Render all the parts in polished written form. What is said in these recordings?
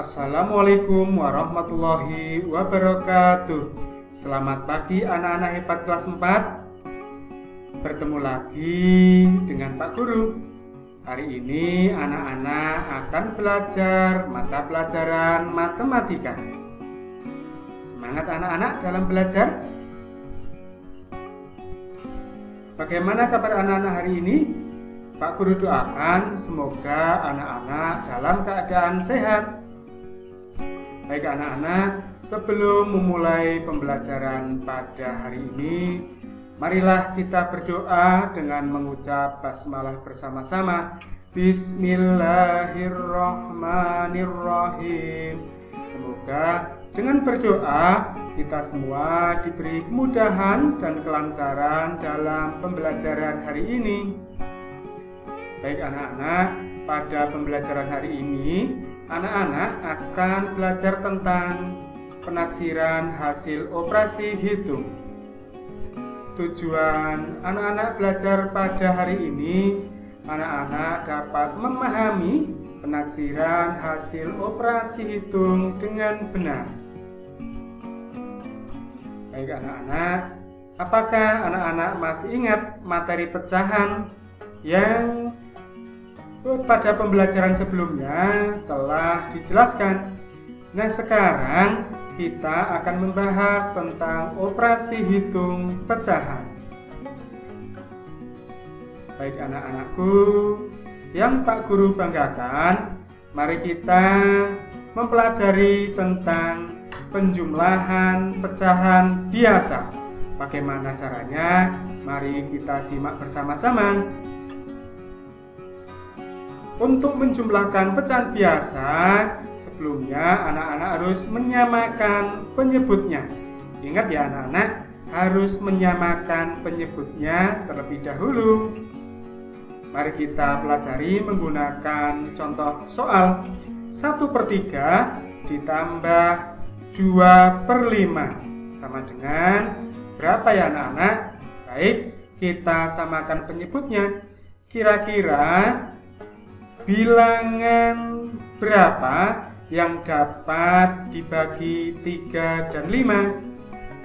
Assalamualaikum warahmatullahi wabarakatuh. Selamat pagi anak-anak hebat kelas 4. Bertemu lagi dengan Pak Guru. Hari ini anak-anak akan belajar mata pelajaran matematika. Semangat anak-anak dalam belajar. Bagaimana kabar anak-anak hari ini? Pak Guru doakan semoga anak-anak dalam keadaan sehat. Baik anak-anak, sebelum memulai pembelajaran pada hari ini, marilah kita berdoa dengan mengucap basmalah bersama-sama. Bismillahirrahmanirrahim. Semoga dengan berdoa kita semua diberi kemudahan dan kelancaran dalam pembelajaran hari ini. Baik anak-anak, pada pembelajaran hari ini anak-anak akan belajar tentang penaksiran hasil operasi hitung. Tujuan anak-anak belajar pada hari ini, anak-anak dapat memahami penaksiran hasil operasi hitung dengan benar. Baik anak-anak, apakah anak-anak masih ingat materi pecahan yang pada pembelajaran sebelumnya telah dijelaskan? Nah, sekarang kita akan membahas tentang operasi hitung pecahan. Baik anak-anakku yang Pak Guru banggakan, mari kita mempelajari tentang penjumlahan pecahan biasa. Bagaimana caranya? Mari kita simak bersama-sama. Untuk menjumlahkan pecahan biasa, sebelumnya anak-anak harus menyamakan penyebutnya. Ingat ya anak-anak, harus menyamakan penyebutnya terlebih dahulu. Mari kita pelajari menggunakan contoh soal. 1/3 ditambah 2/5 sama dengan berapa ya anak-anak? Baik, kita samakan penyebutnya. Kira-kira bilangan berapa yang dapat dibagi 3 dan 5?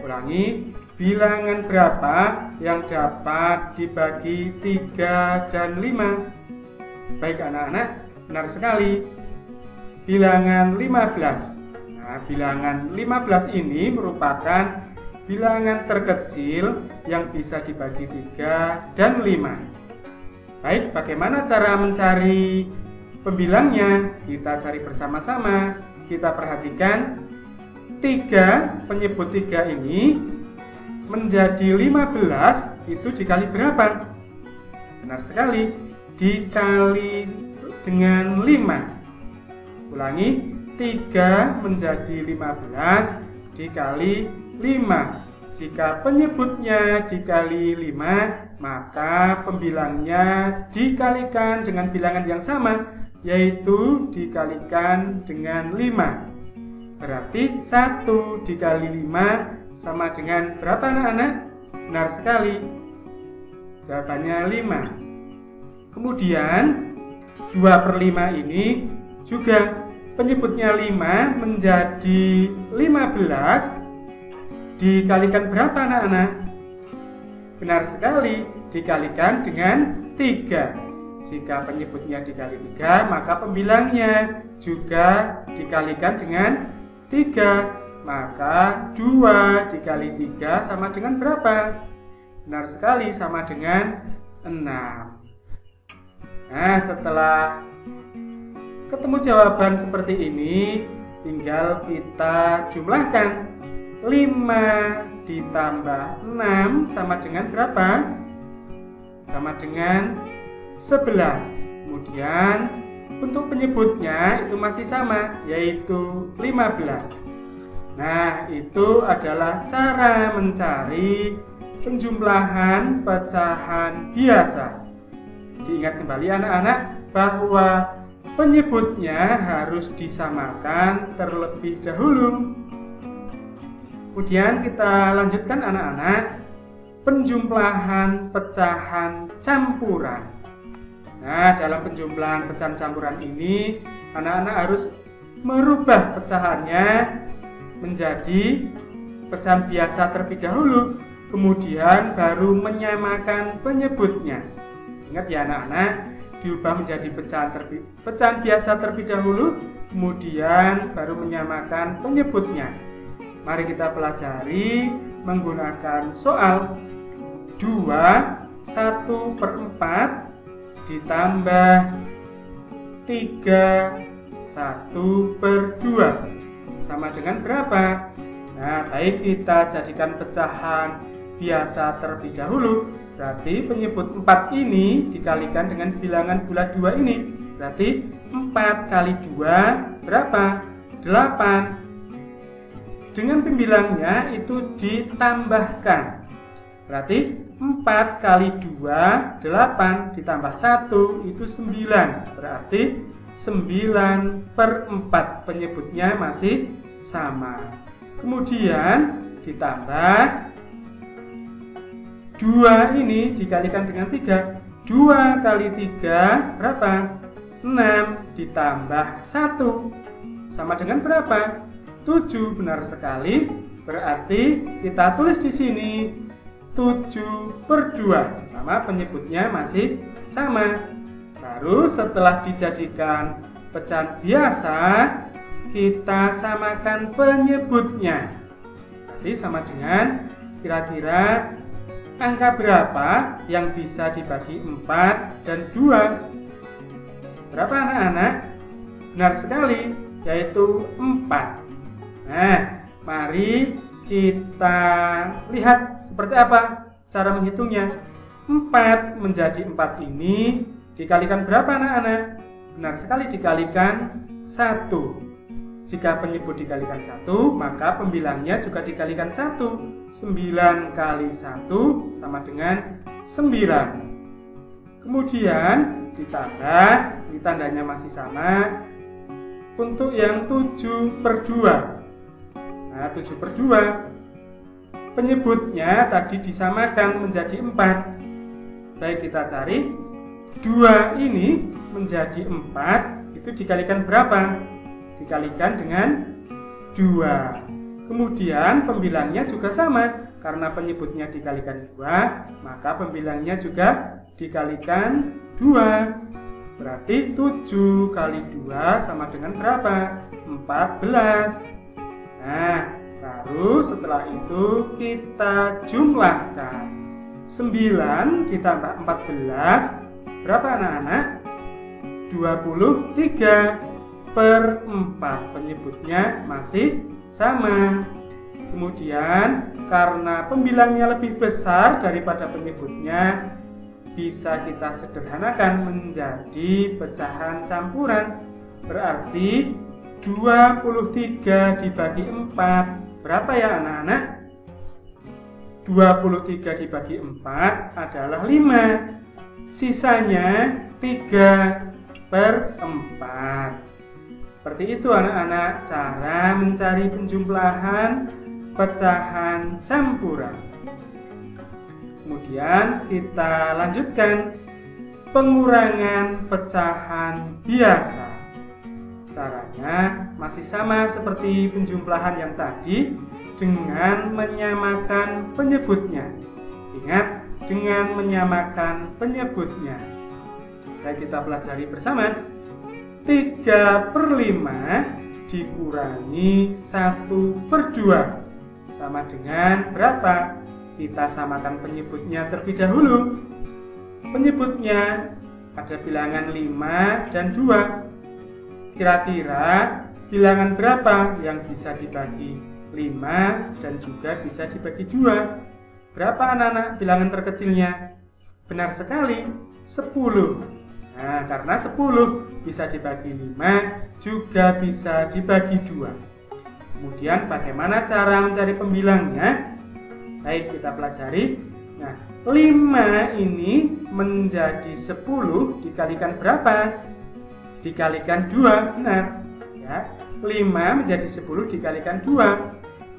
Ulangi, bilangan berapa yang dapat dibagi 3 dan 5? Baik anak-anak, benar sekali. Bilangan 15. Nah, bilangan 15 ini merupakan bilangan terkecil yang bisa dibagi 3 dan 5. Baik, bagaimana cara mencari pembilangnya? Kita cari bersama-sama. Kita perhatikan 3, penyebut 3 ini menjadi 15, itu dikali berapa? Benar sekali, dikali dengan 5. Ulangi, 3 menjadi 15 dikali 5. Jika penyebutnya dikali 5, maka pembilangnya dikalikan dengan bilangan yang sama, yaitu dikalikan dengan 5. Berarti 1 dikali 5 sama dengan berapa anak-anak? Benar sekali, jawabannya 5. Kemudian 2/5 ini juga penyebutnya 5 menjadi 15 dikalikan berapa anak-anak? Benar sekali, dikalikan dengan 3. Jika penyebutnya dikali 3, maka pembilangnya juga dikalikan dengan 3. Maka 2 dikali 3 sama dengan berapa? Benar sekali, sama dengan 6. Nah, setelah ketemu jawaban seperti ini, tinggal kita jumlahkan. 5 ditambah 6 sama dengan berapa? Sama dengan 11. Kemudian untuk penyebutnya itu masih sama, yaitu 15. Nah, itu adalah cara mencari penjumlahan pecahan biasa. Diingat kembali anak-anak bahwa penyebutnya harus disamakan terlebih dahulu. Kemudian kita lanjutkan anak-anak, penjumlahan pecahan campuran. Nah, dalam penjumlahan pecahan campuran ini, anak-anak harus merubah pecahannya menjadi pecahan biasa terlebih dahulu, kemudian baru menyamakan penyebutnya. Ingat ya anak-anak, diubah menjadi pecahan biasa terlebih dahulu, kemudian baru menyamakan penyebutnya. Mari kita pelajari menggunakan soal 2 1/4 ditambah 3 1/2 sama dengan berapa? Nah, baik, kita jadikan pecahan biasa terlebih dahulu. Berarti penyebut 4 ini dikalikan dengan bilangan bulat 2 ini. Berarti 4 kali 2 berapa? 8. Dengan pembilangnya itu ditambahkan. Berarti 4 kali 2 8 ditambah 1 itu 9. Berarti 9/4, penyebutnya masih sama. Kemudian ditambah 2 ini dikalikan dengan 3. 2 kali 3 berapa? 6 ditambah 1 sama dengan berapa? 7. Benar sekali. Berarti kita tulis di sini 7/2, sama, penyebutnya masih sama. Baru setelah dijadikan pecahan biasa, kita samakan penyebutnya. Berarti sama dengan kira-kira angka berapa yang bisa dibagi 4 dan 2? Berapa anak-anak? Benar sekali, yaitu 4. Nah, mari kita lihat seperti apa cara menghitungnya. 4 menjadi 4 ini dikalikan berapa anak-anak? Benar sekali, dikalikan 1. Jika penyebut dikalikan 1, maka pembilangnya juga dikalikan 1. 9 kali 1 sama dengan 9. Kemudian ditambah, ini tandanya masih sama, untuk yang 7/2. Nah, 7/2 penyebutnya tadi disamakan menjadi 4. Baik, kita cari 2 ini menjadi 4, itu dikalikan berapa? Dikalikan dengan 2. Kemudian pembilangnya juga sama, karena penyebutnya dikalikan 2, maka pembilangnya juga dikalikan 2. Berarti 7 kali 2 sama dengan berapa? 14. Nah, baru setelah itu kita jumlahkan. 9 ditambah 14 berapa anak-anak? 23/4, penyebutnya masih sama. Kemudian karena pembilangnya lebih besar daripada penyebutnya, bisa kita sederhanakan menjadi pecahan campuran. Berarti 23 dibagi 4 berapa ya anak-anak? 23 dibagi 4 adalah 5. Sisanya 3/4. Seperti itu anak-anak cara mencari penjumlahan pecahan campuran. Kemudian kita lanjutkan pengurangan pecahan biasa. Caranya masih sama seperti penjumlahan yang tadi, dengan menyamakan penyebutnya. Ingat, dengan menyamakan penyebutnya. Baik, kita pelajari bersama. 3/5 dikurangi 1/2 sama dengan berapa? Kita samakan penyebutnya terlebih dahulu. Penyebutnya ada bilangan 5 dan 2. Kira-kira bilangan berapa yang bisa dibagi 5 dan juga bisa dibagi 2? Berapa anak-anak bilangan terkecilnya? Benar sekali, 10. Nah, karena 10 bisa dibagi 5 juga bisa dibagi 2. Kemudian bagaimana cara mencari pembilangnya? Baik, kita pelajari. Nah, 5 ini menjadi 10 dikalikan berapa? Dikalikan 2, benar ya. 5 menjadi 10 dikalikan 2.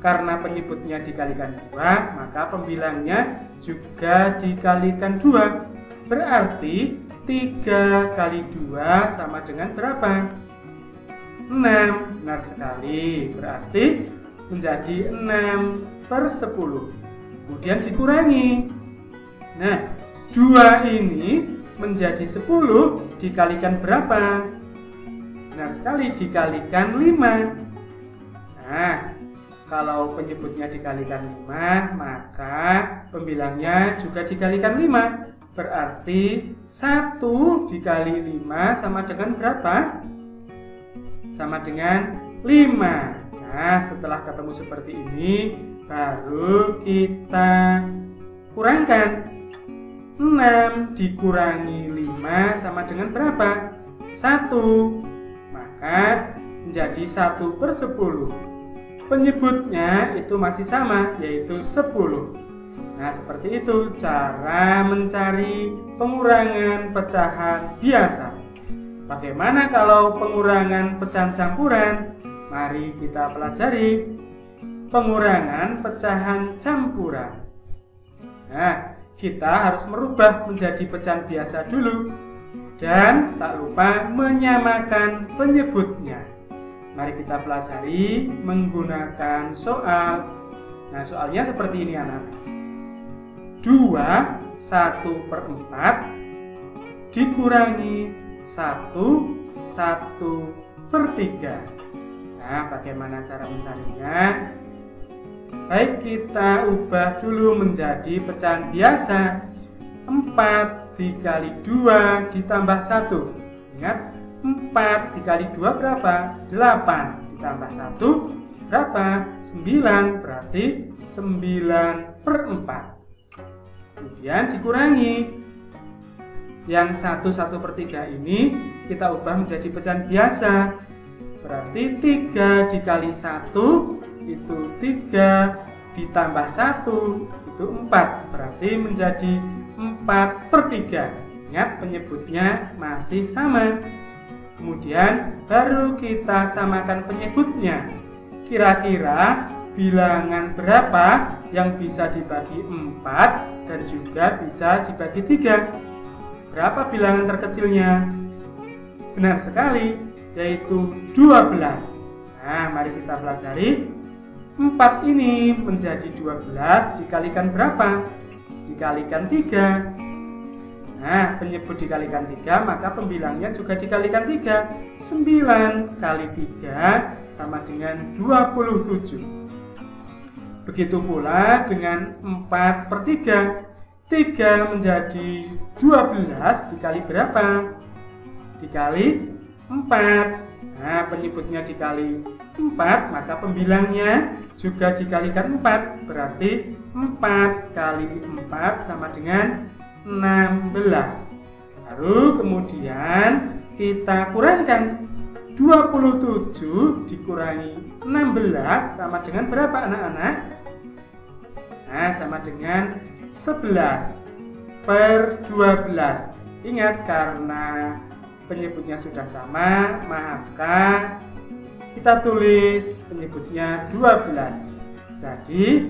Karena penyebutnya dikalikan 2, maka pembilangnya juga dikalikan 2. Berarti 3 kali 2 sama dengan berapa? 6. Benar sekali. Berarti menjadi 6/10. Kemudian dikurangi. Nah, 2 ini menjadi 10 dikalikan berapa? Benar sekali, dikalikan 5. Nah, kalau penyebutnya dikalikan 5, maka pembilangnya juga dikalikan 5. Berarti 1 dikali 5 sama dengan berapa? Sama dengan 5. Nah, setelah ketemu seperti ini, baru kita kurangkan. 6 dikurangi 5 sama dengan berapa? 1. Maka menjadi 1/10. Penyebutnya itu masih sama, yaitu 10. Nah, seperti itu cara mencari pengurangan pecahan biasa. Bagaimana kalau pengurangan pecahan campuran? Mari kita pelajari pengurangan pecahan campuran. Nah, kita harus merubah menjadi pecahan biasa dulu. Dan tak lupa menyamakan penyebutnya. Mari kita pelajari menggunakan soal. Nah, soalnya seperti ini anak. 2 1/4 dikurangi 1/3. Nah, bagaimana cara mencarinya? Baik, kita ubah dulu menjadi pecahan biasa. 4 dikali 2 ditambah 1. Ingat, 4 dikali 2 berapa? 8. Ditambah 1 berapa? 9. Berarti 9/4. Kemudian dikurangi. Yang 1/3 ini kita ubah menjadi pecahan biasa. Berarti 3 dikali 1 itu 3, ditambah 1 itu 4. Berarti menjadi 4/3. Ingat, penyebutnya masih sama. Kemudian baru kita samakan penyebutnya. Kira-kira bilangan berapa yang bisa dibagi 4 dan juga bisa dibagi 3? Berapa bilangan terkecilnya? Benar sekali, yaitu 12. Nah, mari kita pelajari. 4 ini menjadi 12 dikalikan berapa? Dikalikan 3. Nah, penyebut dikalikan 3, maka pembilangnya juga dikalikan 3. 9 kali 3 sama dengan 27. Begitu pula dengan 4/3. 3 menjadi 12 dikali berapa? Dikali 4. Nah, penyebutnya dikali 4, maka pembilangnya juga dikalikan 4. Berarti 4 kali 4 sama dengan 16. Baru kemudian kita kurangkan. 27 dikurangi 16 sama dengan berapa anak-anak? Nah, sama dengan 11/12. Ingat, karena penyebutnya sudah sama, maka kita tulis penyebutnya 12. Jadi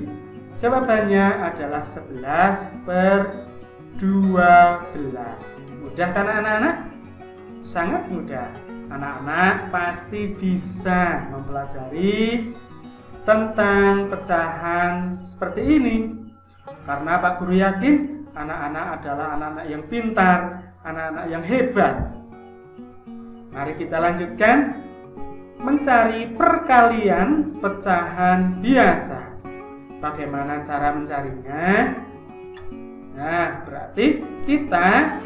jawabannya adalah 11/12. Mudah kan anak-anak? Sangat mudah. Anak-anak pasti bisa mempelajari tentang pecahan seperti ini. Karena Pak Guru yakin anak-anak adalah anak-anak yang pintar, anak-anak yang hebat. Mari kita lanjutkan mencari perkalian pecahan biasa. Bagaimana cara mencarinya? Nah, berarti kita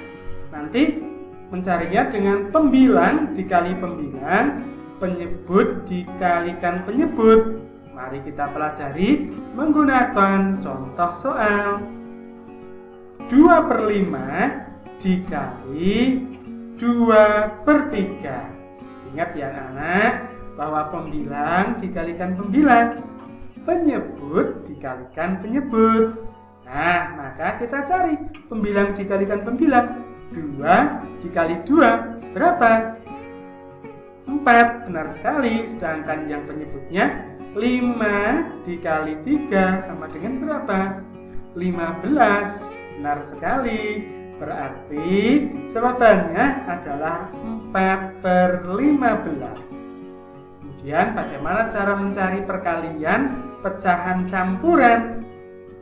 nanti mencarinya dengan pembilang dikali pembilang, penyebut dikalikan penyebut. Mari kita pelajari menggunakan contoh soal. 2/5 dikali 2/3. Ingat ya anak-anak, bahwa pembilang dikalikan pembilang, penyebut dikalikan penyebut. Nah, maka kita cari pembilang dikalikan pembilang. 2 dikali 2 berapa? 4. Benar sekali. Sedangkan yang penyebutnya 5 dikali 3 sama dengan berapa? 15. Benar sekali. Berarti jawabannya adalah 4/15. Kemudian bagaimana cara mencari perkalian pecahan campuran?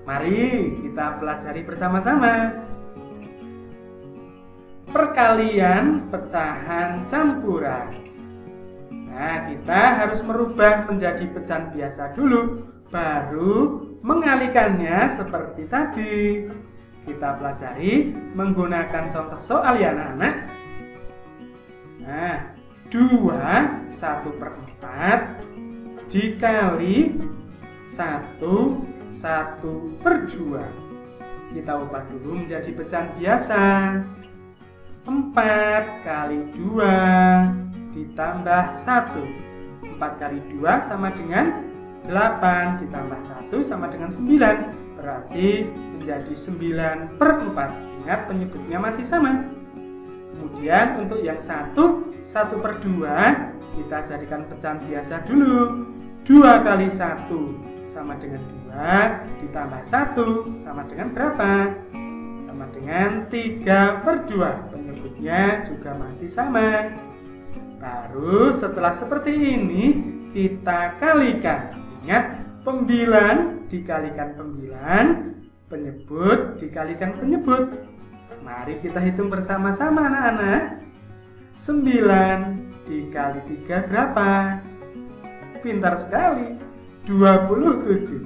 Mari kita pelajari bersama-sama. Perkalian pecahan campuran. Nah, kita harus merubah menjadi pecahan biasa dulu, baru mengalihkannya seperti tadi. Kita pelajari menggunakan contoh soal ya anak-anak. Nah, 2 1/4 dikali 1/2. Kita ubah dulu menjadi pecahan biasa. 4 kali 2 ditambah 1. 4 kali 2 sama dengan 8 ditambah 1 sama dengan 9. Berarti menjadi 9/4. Ingat penyebutnya masih sama. Kemudian untuk yang 1/2 kita jadikan pecahan biasa dulu. 2 kali 1 sama dengan 2 ditambah 1 sama dengan berapa? Sama dengan 3/2. Penyebutnya juga masih sama. Baru setelah seperti ini kita kalikan. Ingat, pembilang dikalikan pembilang, penyebut dikalikan penyebut. Mari kita hitung bersama-sama anak-anak. 9 dikali 3 berapa? Pintar sekali, 27.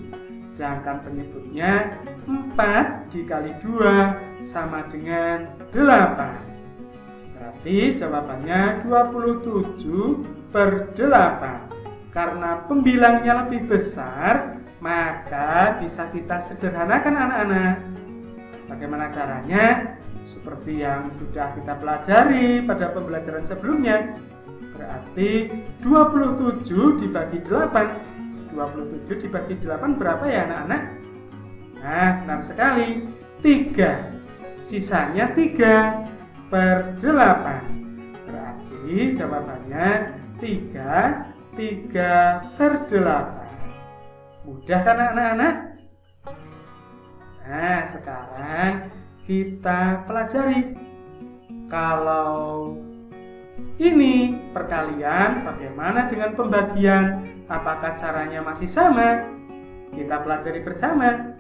Sedangkan penyebutnya 4 dikali 2 sama dengan 8. Berarti jawabannya 27/8. Karena pembilangnya lebih besar, maka bisa kita sederhanakan anak-anak. Bagaimana caranya? Seperti yang sudah kita pelajari pada pembelajaran sebelumnya. Berarti 27 dibagi 8. 27 dibagi 8 berapa ya anak-anak? Nah, benar sekali. 3. Sisanya 3/8. Berarti jawabannya 3/8. Mudah kan anak-anak? Nah, sekarang kita pelajari. Kalau ini perkalian, bagaimana dengan pembagian? Apakah caranya masih sama? Kita pelajari bersama.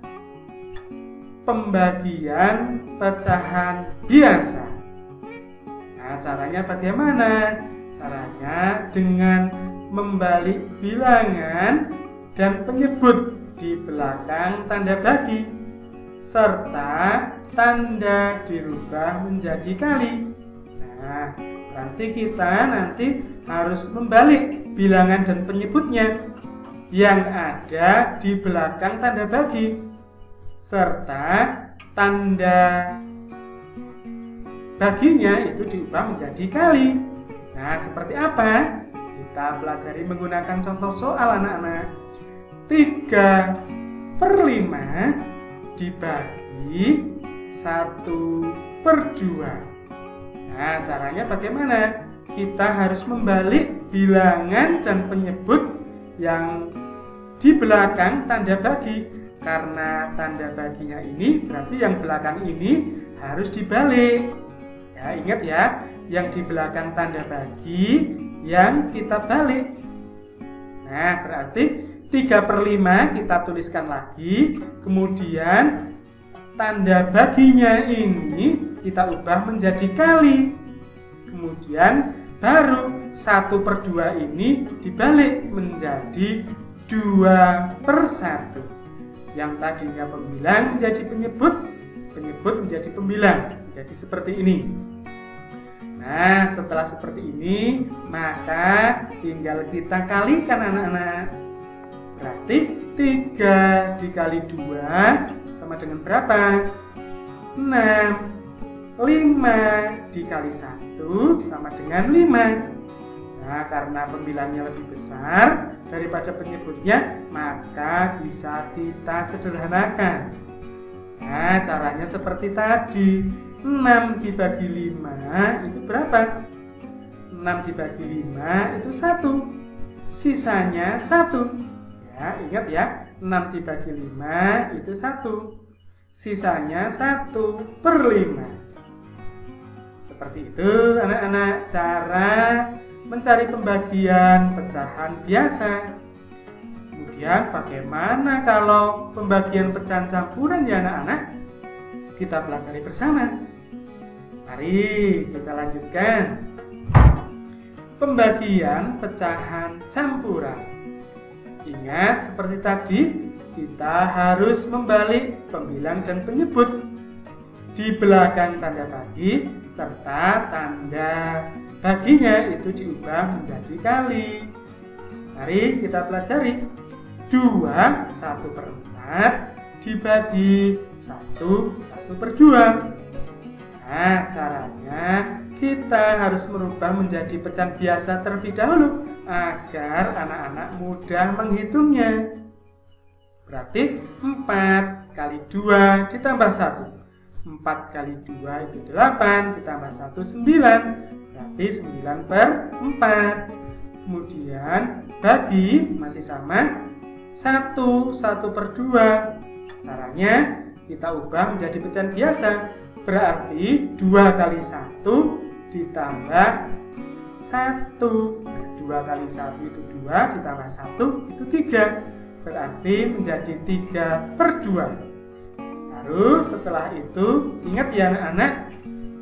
Pembagian pecahan biasa. Nah, caranya bagaimana? Caranya dengan membalik bilangan dan penyebut di belakang tanda bagi, serta tanda dirubah menjadi kali. Nah, berarti kita nanti harus membalik bilangan dan penyebutnya yang ada di belakang tanda bagi, serta tanda baginya itu diubah menjadi kali. Nah, seperti apa? Kita pelajari menggunakan contoh soal anak-anak. 3/5 dibagi 1/2. Nah, caranya bagaimana? Kita harus membalik bilangan dan penyebut yang di belakang tanda bagi. Karena tanda baginya ini, berarti yang belakang ini harus dibalik. Ya, ingat ya, yang di belakang tanda bagi yang kita balik. Nah, berarti 3/5 kita tuliskan lagi, kemudian tanda baginya ini kita ubah menjadi kali. Kemudian baru 1/2 ini dibalik menjadi 2/1. Yang tadinya pembilang menjadi penyebut, penyebut menjadi pembilang. Jadi seperti ini. Nah, setelah seperti ini, maka tinggal kita kalikan anak-anak. Berarti 3 dikali 2 sama dengan berapa? 6. 5 dikali 1 sama dengan 5. Nah, karena pembilangnya lebih besar daripada penyebutnya, maka bisa kita sederhanakan. Nah, caranya seperti tadi. 6 dibagi 5 itu berapa? 6 dibagi 5 itu 1. Sisanya 1. Ya, ingat ya, 6 dibagi 5 itu 1. Sisanya 1/5. Seperti itu anak-anak cara mencari pembagian pecahan biasa. Kemudian bagaimana kalau pembagian pecahan campuran ya anak-anak? Kita pelajari bersama. Mari kita lanjutkan. Pembagian pecahan campuran. Ingat seperti tadi, kita harus membalik pembilang dan penyebut. Di belakang tanda bagi serta tanda baginya itu diubah menjadi kali. Mari kita pelajari. 2 1/4 dibagi 1/2. Nah, caranya kita harus merubah menjadi pecahan biasa terlebih dahulu agar anak-anak mudah menghitungnya. Berarti 4 kali 2 ditambah 1. 4 kali 2 itu 8, ditambah 1 9. Berarti 9/4. Kemudian bagi masih sama 1/2. Caranya kita ubah menjadi pecahan biasa. Berarti 2 kali 1 ditambah 1. 2 kali 1 itu 2, ditambah 1 itu 3. Berarti menjadi 3/2. Lalu setelah itu, ingat ya anak-anak,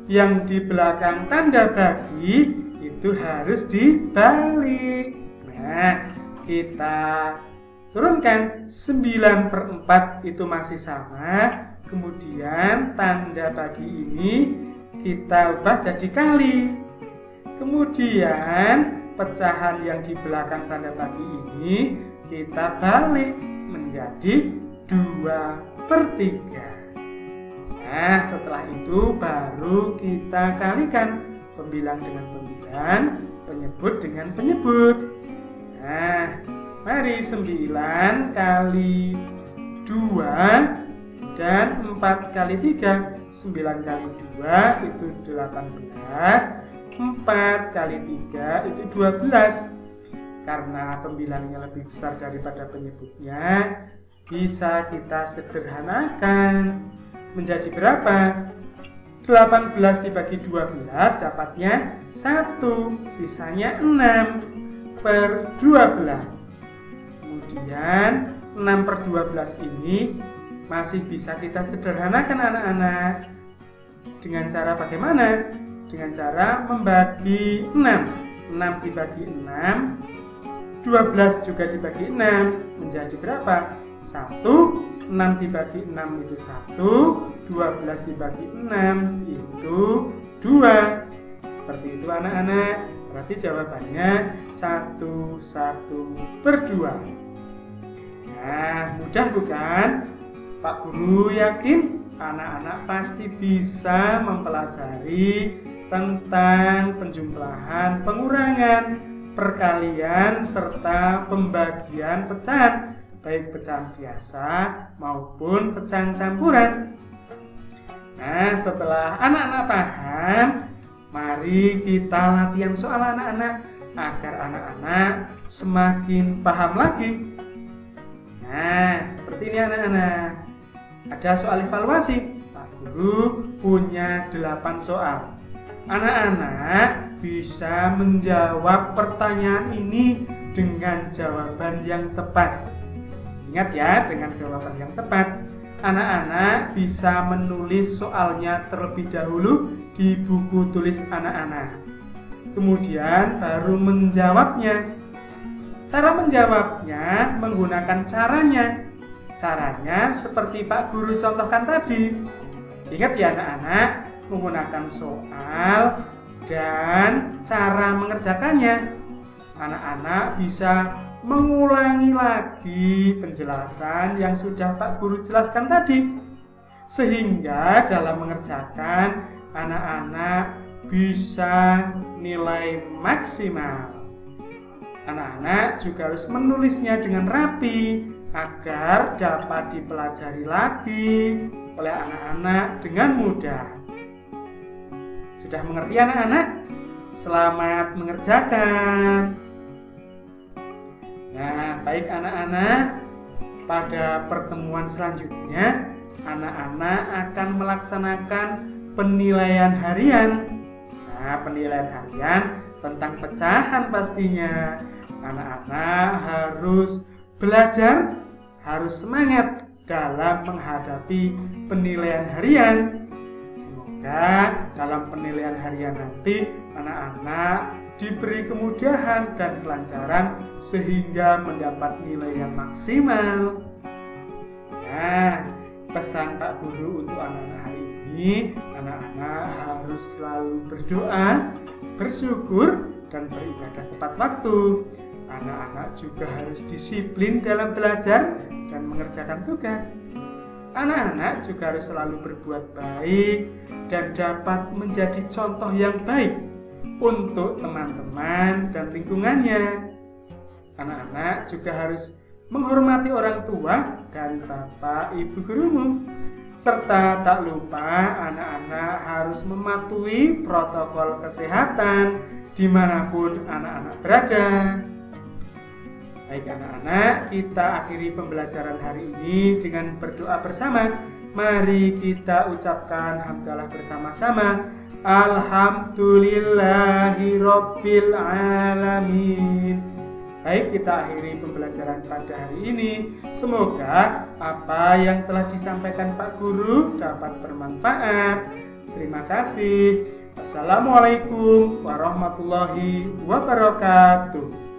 yang di belakang tanda bagi itu harus dibalik. Nah, kita turunkan 9/4 itu masih sama. Kemudian tanda bagi ini kita ubah jadi kali. Kemudian pecahan yang di belakang tanda bagi ini kita balik menjadi 2/3. Nah, setelah itu baru kita kalikan pembilang dengan pembilang, penyebut dengan penyebut. Nah, mari 9 kali 2 dan 4 kali 3. 9 kali 2 itu 18. 4 kali 3 itu 12. Karena pembilangnya lebih besar daripada penyebutnya, bisa kita sederhanakan menjadi berapa? 18 dibagi 12 dapatnya 1, sisanya 6/12. Kemudian 6/12 ini masih bisa kita sederhanakan anak-anak. Dengan cara bagaimana? Dengan cara membagi 6. 6 dibagi 6, 12 juga dibagi 6 menjadi berapa? 1. 6 dibagi 6 itu 1, 12 dibagi 6 itu 2. Seperti itu anak-anak. Berarti jawabannya 1/2. Nah, mudah bukan? Pak Guru yakin anak-anak pasti bisa mempelajari tentang penjumlahan, pengurangan, perkalian, serta pembagian pecahan, baik pecahan biasa maupun pecahan campuran. Nah, setelah anak-anak paham, mari kita latihan soal anak-anak agar anak-anak semakin paham lagi. Nah, seperti ini anak-anak. Ada soal evaluasi. Pak Guru punya 8 soal. Anak-anak bisa menjawab pertanyaan ini dengan jawaban yang tepat. Ingat ya, dengan jawaban yang tepat. Anak-anak bisa menulis soalnya terlebih dahulu di buku tulis anak-anak. Kemudian baru menjawabnya. Cara menjawabnya menggunakan caranya. Caranya seperti Pak Guru contohkan tadi. Ingat ya anak-anak, menggunakan soal dan cara mengerjakannya. Anak-anak bisa mengulangi lagi penjelasan yang sudah Pak Guru jelaskan tadi, sehingga dalam mengerjakan anak-anak bisa nilai maksimal. Anak-anak juga harus menulisnya dengan rapi agar dapat dipelajari lagi oleh anak-anak dengan mudah. Sudah mengerti anak-anak? Selamat mengerjakan. Nah, baik anak-anak, pada pertemuan selanjutnya anak-anak akan melaksanakan penilaian harian. Nah, Nah, penilaian harian tentang pecahan pastinya. Anak-anak harus belajar, harus semangat dalam menghadapi penilaian harian. Semoga dalam penilaian harian nanti anak-anak diberi kemudahan dan kelancaran sehingga mendapat nilai yang maksimal. Nah, pesan Pak Guru untuk anak-anak hari ini, anak-anak harus selalu berdoa, bersyukur, dan beribadah tepat waktu. Anak-anak juga harus disiplin dalam belajar dan mengerjakan tugas. Anak-anak juga harus selalu berbuat baik dan dapat menjadi contoh yang baik untuk teman-teman dan lingkungannya. Anak-anak juga harus menghormati orang tua dan bapak ibu gurumu. Serta tak lupa anak-anak harus mematuhi protokol kesehatan dimanapun anak-anak berada. Baik anak-anak, kita akhiri pembelajaran hari ini dengan berdoa bersama. Mari kita ucapkan hamdalah bersama-sama. Alhamdulillahirabbil alamin. Baik, kita akhiri pembelajaran pada hari ini. Semoga apa yang telah disampaikan Pak Guru dapat bermanfaat. Terima kasih. Assalamualaikum warahmatullahi wabarakatuh.